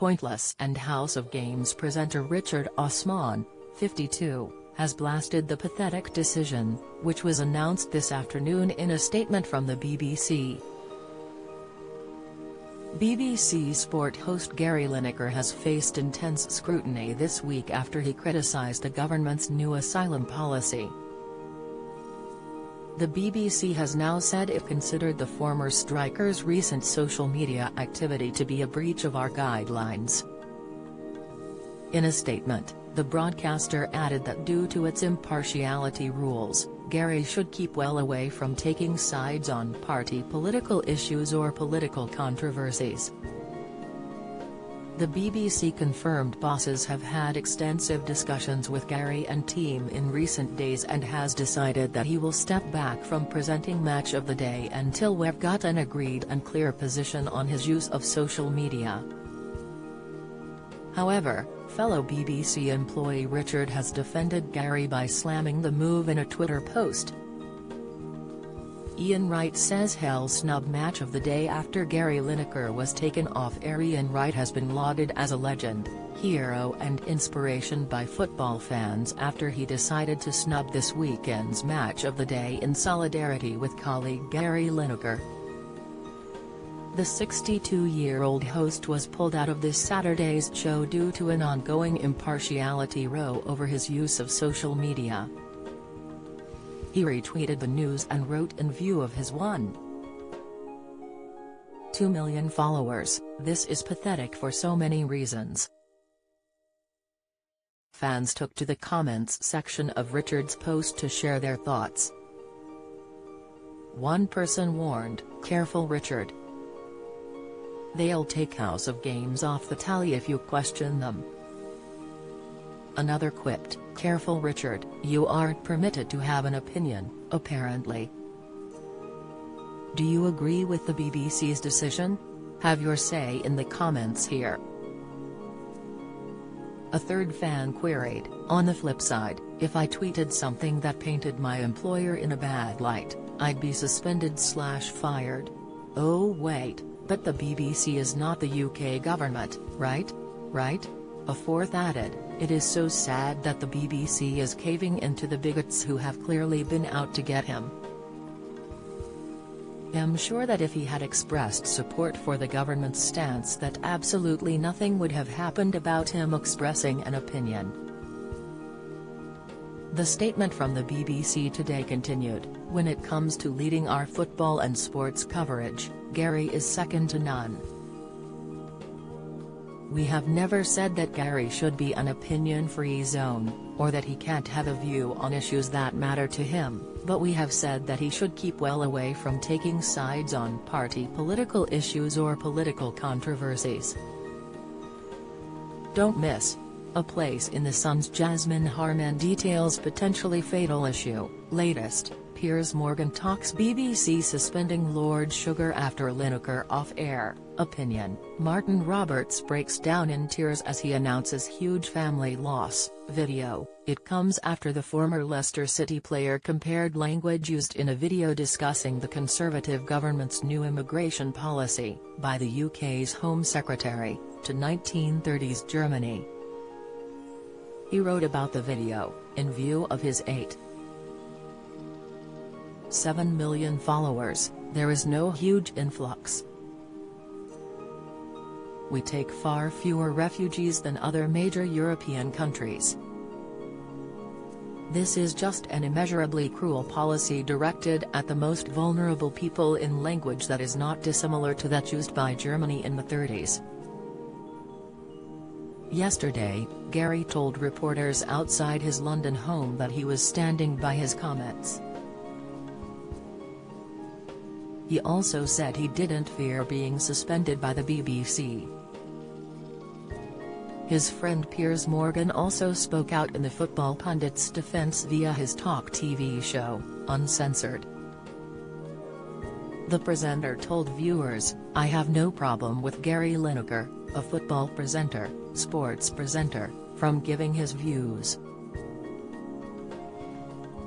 pointless, and House of Games presenter Richard Osman, 52, has blasted the pathetic decision, which was announced this afternoon in a statement from the BBC. BBC Sport host Gary Lineker has faced intense scrutiny this week after he criticised the government's new asylum policy. The BBC has now said it considered the former striker's recent social media activity to be a breach of our guidelines. In a statement, the broadcaster added that due to its impartiality rules, Gary should keep well away from taking sides on party political issues or political controversies. The BBC confirmed bosses have had extensive discussions with Gary and team in recent days and has decided that he will step back from presenting Match of the Day until we've got an agreed and clear position on his use of social media. However, fellow BBC employee Richard has defended Gary by slamming the move in a Twitter post. Ian Wright says he'll snub Match of the Day after Gary Lineker was taken off air. Ian Wright has been lauded as a legend, hero and inspiration by football fans after he decided to snub this weekend's Match of the Day in solidarity with colleague Gary Lineker. The 62-year-old host was pulled out of this Saturday's show due to an ongoing impartiality row over his use of social media. He retweeted the news and wrote, "In view of his 1.2 million followers, this is pathetic for so many reasons." Fans took to the comments section of Richard's post to share their thoughts. One person warned, "Careful Richard. They'll take House of Games off the tally if you question them." Another quipped, "Careful Richard, you aren't permitted to have an opinion, apparently." Do you agree with the BBC's decision? Have your say in the comments here. A third fan queried, "On the flip side, if I tweeted something that painted my employer in a bad light, I'd be suspended/fired. Oh wait, but the BBC is not the UK government, right? Right?" A fourth added, "It is so sad that the BBC is caving into the bigots who have clearly been out to get him. I'm sure that if he had expressed support for the government's stance that absolutely nothing would have happened about him expressing an opinion." The statement from the BBC today continued, "When it comes to leading our football and sports coverage, Gary is second to none. We have never said that Gary should be an opinion-free zone, or that he can't have a view on issues that matter to him, but we have said that he should keep well away from taking sides on party political issues or political controversies. Don't miss. A place in the Sun's Jasmine Harman details potentially fatal issue. Latest, Piers Morgan talks BBC suspending Lord Sugar after Lineker off-air. Opinion, Martin Roberts breaks down in tears as he announces huge family loss. Video, it comes after the former Leicester City player compared language used in a video discussing the Conservative government's new immigration policy, by the UK's Home Secretary, to 1930s Germany. He wrote about the video, "In view of his 8.7 million followers, there is no huge influx. We take far fewer refugees than other major European countries. This is just an immeasurably cruel policy directed at the most vulnerable people in language that is not dissimilar to that used by Germany in the 30s. Yesterday, Gary told reporters outside his London home that he was standing by his comments. He also said he didn't fear being suspended by the BBC. His friend Piers Morgan also spoke out in the football pundit's defence via his talk TV show, Uncensored. The presenter told viewers, "I have no problem with Gary Lineker, a football presenter, sports presenter, from giving his views.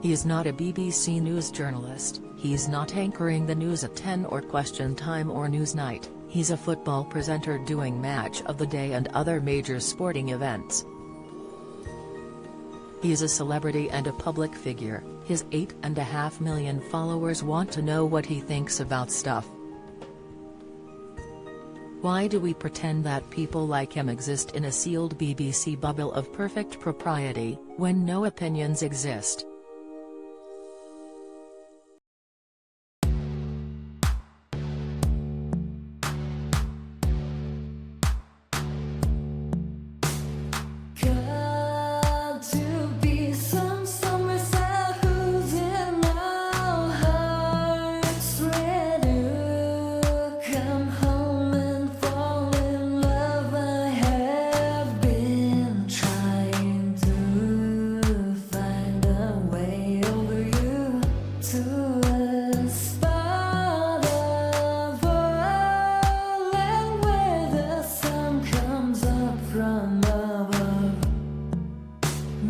He is not a BBC News journalist, he's not anchoring the news at 10 or Question Time or Newsnight, He's a football presenter doing Match of the Day and other major sporting events. He's a celebrity and a public figure. His 8.5 million followers want to know what he thinks about stuff. Why do we pretend that people like him exist in a sealed BBC bubble of perfect propriety, when no opinions exist?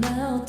Now